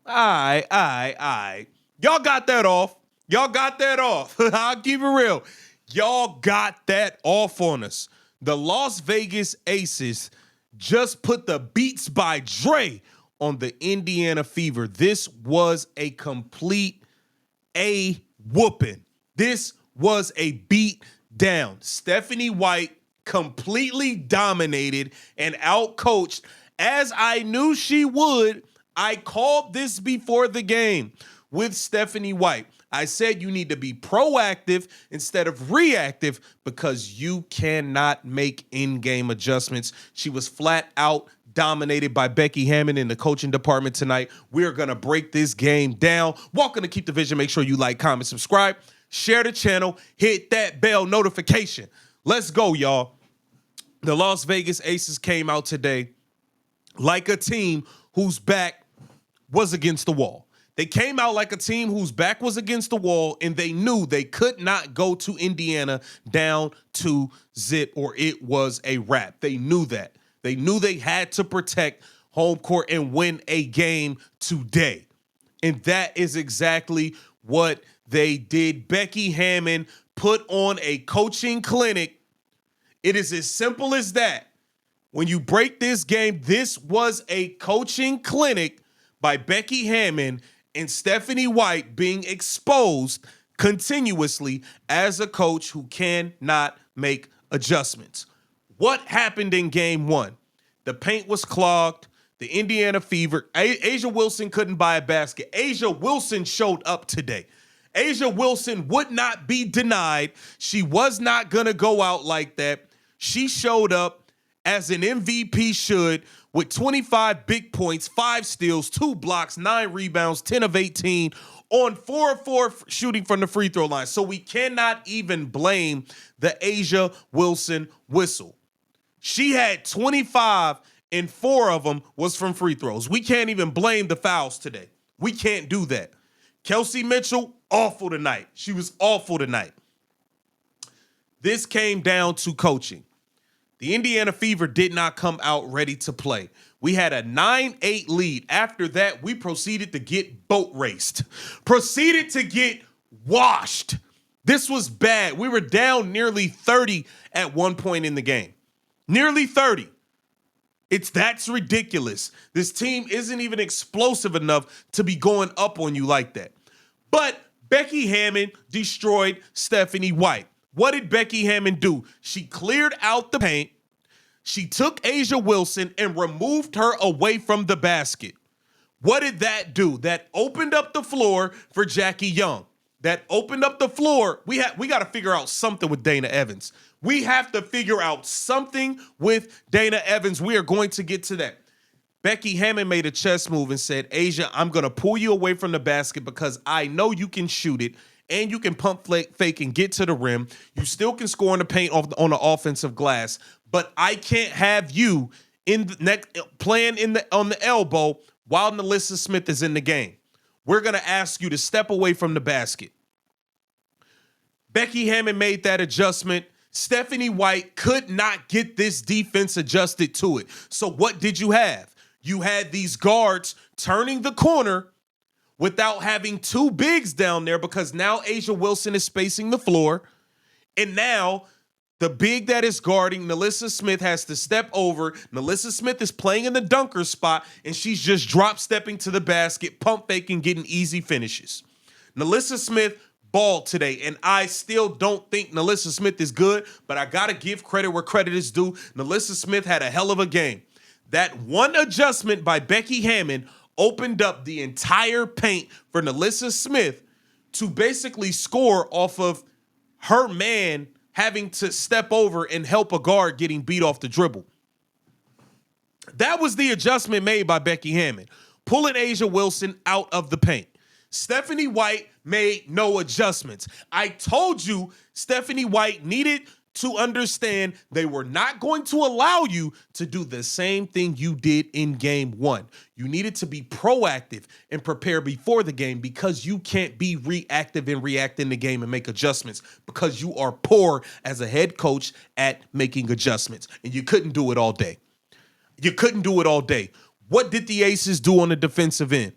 All right. Y'all got that off. Y'all got that off. I'll keep it real. Y'all got that off on us. The Las Vegas Aces just put the Beats by Dre on the Indiana Fever. This was a complete whooping. This was a beat down. Stephanie White completely dominated and outcoached, as I knew she would. I called this before the game with Stephanie White. I said you need to be proactive instead of reactive because you cannot make in-game adjustments. She was flat out dominated by Becky Hammond in the coaching department tonight. We're going to break this game down. Welcome to Keep the Vision. Make sure you like, comment, subscribe, share the channel, hit that bell notification. Let's go, y'all. The Las Vegas Aces came out today like a team whose back was against the wall. They came out like a team whose back was against the wall, and they knew they could not go to Indiana down to zip or it was a wrap. They knew that. They knew they had to protect home court and win a game today. And that is exactly what they did. Becky Hammond put on a coaching clinic. It is as simple as that. When you break this game, this was a coaching clinic by Becky Hammond and Stephanie White being exposed continuously as a coach who cannot make adjustments. What happened in game one? The paint was clogged. The Indiana Fever, A'ja Wilson couldn't buy a basket. A'ja Wilson showed up today. A'ja Wilson would not be denied. She was not going to go out like that. She showed up as an MVP should, with 25 big points, 5 steals, 2 blocks, 9 rebounds, 10 of 18 on 4 of 4 shooting from the free throw line. So we cannot even blame the A'ja Wilson whistle. She had 25 and 4 of them was from free throws. We can't even blame the fouls today. We can't do that. Kelsey Mitchell, awful tonight. She was awful tonight. This came down to coaching. The Indiana Fever did not come out ready to play. We had a 9-8 lead. After that, we proceeded to get boat raced. Proceeded to get washed. This was bad. We were down nearly 30 at one point in the game. Nearly 30. That's ridiculous. This team isn't even explosive enough to be going up on you like that. But Becky Hammond destroyed Stephanie White. What did Becky Hammond do? She cleared out the paint. She took A'ja Wilson and removed her away from the basket. What did that do? That opened up the floor for Jackie Young. That opened up the floor. We got to figure out something with Dana Evans. We have to figure out something with Dana Evans. We are going to get to that. Becky Hammond made a chess move and said, A'ja, I'm going to pull you away from the basket because I know you can shoot it. And you can pump fake and get to the rim. You still can score in the paint on the offensive glass, but I can't have you in the neck playing on the elbow while Nalissa Smith is in the game. We're gonna ask you to step away from the basket. Becky Hammond made that adjustment. Stephanie White could not get this defense adjusted to it. So what did you have? You had these guards turning the corner without having 2 bigs down there because now A'ja Wilson is spacing the floor. And now the big that is guarding Nalissa Smith has to step over. Nalissa Smith is playing in the dunker spot, and she's just drop stepping to the basket, pump faking, getting easy finishes. Nalissa Smith balled today, and I still don't think Nalissa Smith is good, but I got to give credit where credit is due. Nalissa Smith had a hell of a game. That one adjustment by Becky Hammond opened up the entire paint for Nalissa Smith to basically score off of her man having to step over and help a guard getting beat off the dribble. That was the adjustment made by Becky Hammond, pulling A'ja Wilson out of the paint. Stephanie White made no adjustments. I told you Stephanie White needed to understand they were not going to allow you to do the same thing you did in game one. You needed to be proactive and prepare before the game because you can't be reactive and react in the game and make adjustments because you are poor as a head coach at making adjustments, and you couldn't do it all day. You couldn't do it all day. What did the Aces do on the defensive end?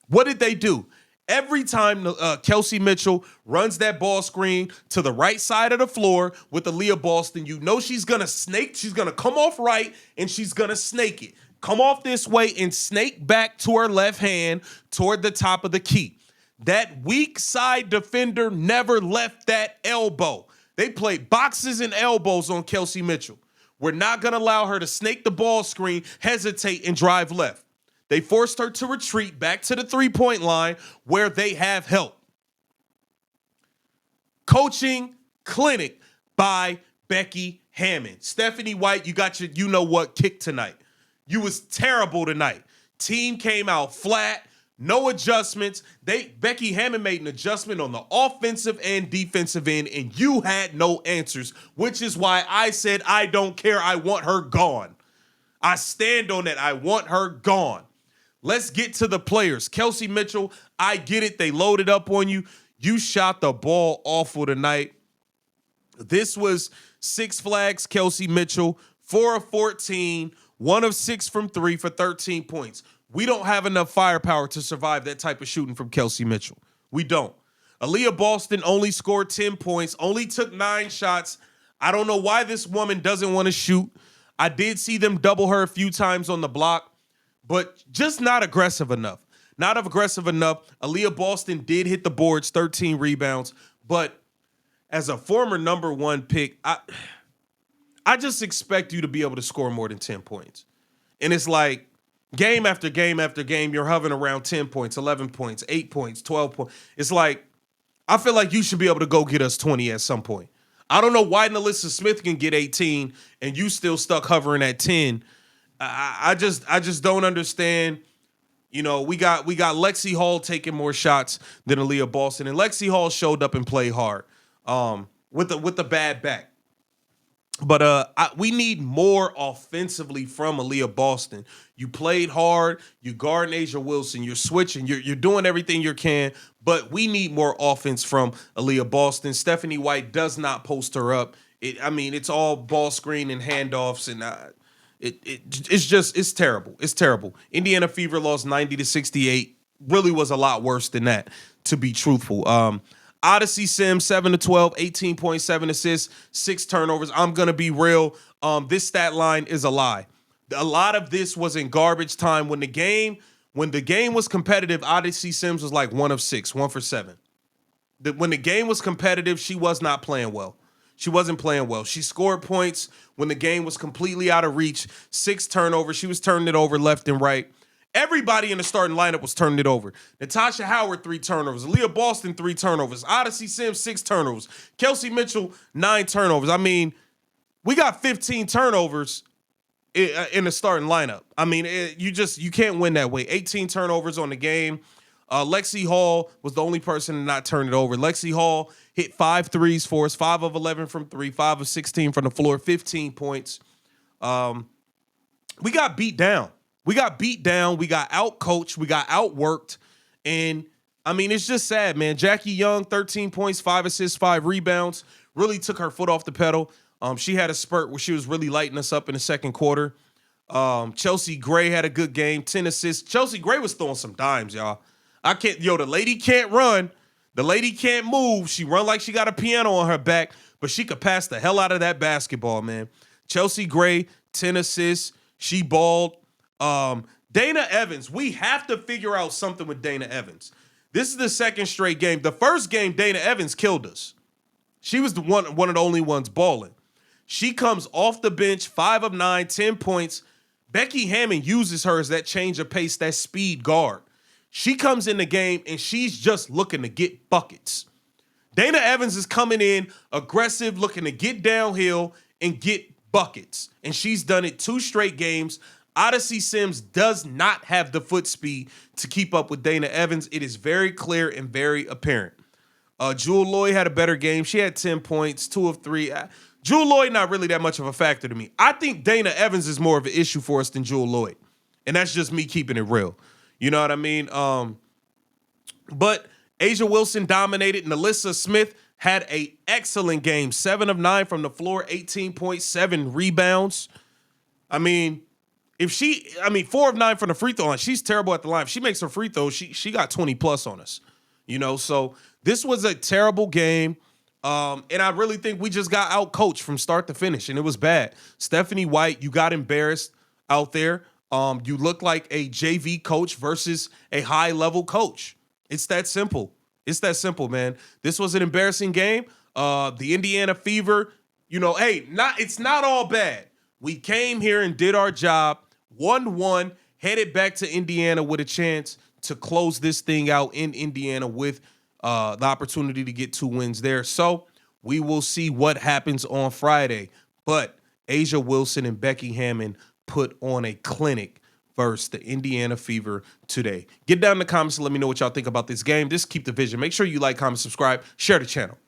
What did they do? Every time Kelsey Mitchell runs that ball screen to the right side of the floor with Aaliyah Boston, you know she's going to snake. She's going to come off right, and she's going to snake it. Come off this way and snake back to her left hand toward the top of the key. That weak side defender never left that elbow. They played boxes and elbows on Kelsey Mitchell. We're not going to allow her to snake the ball screen, hesitate, and drive left. They forced her to retreat back to the three-point line where they have help. Coaching clinic by Becky Hammond. Stephanie White, you got your you-know-what kick tonight. You was terrible tonight. Team came out flat, no adjustments. Becky Hammond made an adjustment on the offensive and defensive end, and you had no answers, which is why I said I don't care. I want her gone. I stand on that. I want her gone. Let's get to the players. Kelsey Mitchell, I get it. They loaded up on you. You shot the ball awful tonight. This was Six Flags Kelsey Mitchell, 4 of 14, 1 of 6 from 3 for 13 points. We don't have enough firepower to survive that type of shooting from Kelsey Mitchell. We don't. Aaliyah Boston only scored 10 points, only took 9 shots. I don't know why this woman doesn't want to shoot. I did see them double her a few times on the block, but just not aggressive enough. Not aggressive enough. Aaliyah Boston did hit the boards, 13 rebounds, but as a former number 1 pick, I just expect you to be able to score more than 10 points. And it's like game after game after game, you're hovering around 10 points, 11 points, 8 points, 12 points. It's like, I feel like you should be able to go get us 20 at some point. I don't know why Nalissa Smith can get 18 and you still stuck hovering at 10. I just don't understand. You know, we got Lexi Hall taking more shots than Aaliyah Boston, and Lexi Hall showed up and played hard with the bad back. But we need more offensively from Aaliyah Boston. You played hard. You guarding Asia Wilson. You're switching. You're doing everything you can. But we need more offense from Aaliyah Boston. Stephanie White does not post her up. It's all ball screen and handoffs, and it's terrible. It's terrible. Indiana Fever lost 90-68. Really was a lot worse than that, to be truthful. Odyssey Sims, 7-12, 18.7 assists, 6 turnovers. I'm going to be real. This stat line is a lie. A lot of this was in garbage time. When the game was competitive, Odyssey Sims was like 1 of 6, 1 for 7. When the game was competitive, she was not playing well. She wasn't playing well. She scored points when the game was completely out of reach. 6 turnovers. She was turning it over left and right. Everybody in the starting lineup was turning it over. Natasha Howard, 3 turnovers. Aaliyah Boston, 3 turnovers. Odyssey Sims, 6 turnovers. Kelsey Mitchell, 9 turnovers. I mean, we got 15 turnovers in the starting lineup. I mean, you can't win that way. 18 turnovers on the game. Lexi Hall was the only person to not turn it over. Lexi Hall hit 5 threes for us, 5 of 11 from 3, 5 of 16 from the floor, 15 points. We got beat down. We got outcoached, we got outworked, and I mean, it's just sad, man. Jackie Young, 13 points, 5 assists, 5 rebounds, really took her foot off the pedal. She had a spurt where she was really lighting us up in the second quarter. Chelsea Gray had a good game, 10 assists. Chelsea Gray was throwing some dimes, y'all. The lady can't run. The lady can't move. She run like she got a piano on her back, but she could pass the hell out of that basketball, man. Chelsea Gray, 10 assists. She balled. Dana Evans, we have to figure out something with Dana Evans. This is the second straight game. The first game, Dana Evans killed us. She was one of the only ones balling. She comes off the bench, 5 of 9, 10 points. Becky Hammond uses her as that change of pace, that speed guard. She comes in the game, and she's just looking to get buckets. Dana Evans is coming in aggressive, looking to get downhill and get buckets. And she's done it 2 straight games. Odyssey Sims does not have the foot speed to keep up with Dana Evans. It is very clear and very apparent. Jewel Lloyd had a better game. She had 10 points, 2 of 3. Jewel Lloyd not really that much of a factor to me. I think Dana Evans is more of an issue for us than Jewel Lloyd. And that's just me keeping it real. You know what I mean? But Asia Wilson dominated. Nalissa Smith had an excellent game. 7 of 9 from the floor, 18.7 rebounds. I mean, If she, I mean, 4 of 9 from the free throw line, she's terrible at the line. If she makes her free throw, she got 20 plus on us. You know, so this was a terrible game. And I really think we just got out-coached from start to finish, and it was bad. Stephanie White, you got embarrassed out there. You look like a JV coach versus a high-level coach. It's that simple. It's that simple, man. This was an embarrassing game. The Indiana Fever, you know, hey, it's not all bad. We came here and did our job, 1-1, headed back to Indiana with a chance to close this thing out in Indiana with the opportunity to get 2 wins there. So we will see what happens on Friday. But A'ja Wilson and Becky Hammond put on a clinic versus the Indiana Fever today. Get down in the comments and let me know what y'all think about this game. Just keep the vision. Make sure you like, comment, subscribe, share the channel.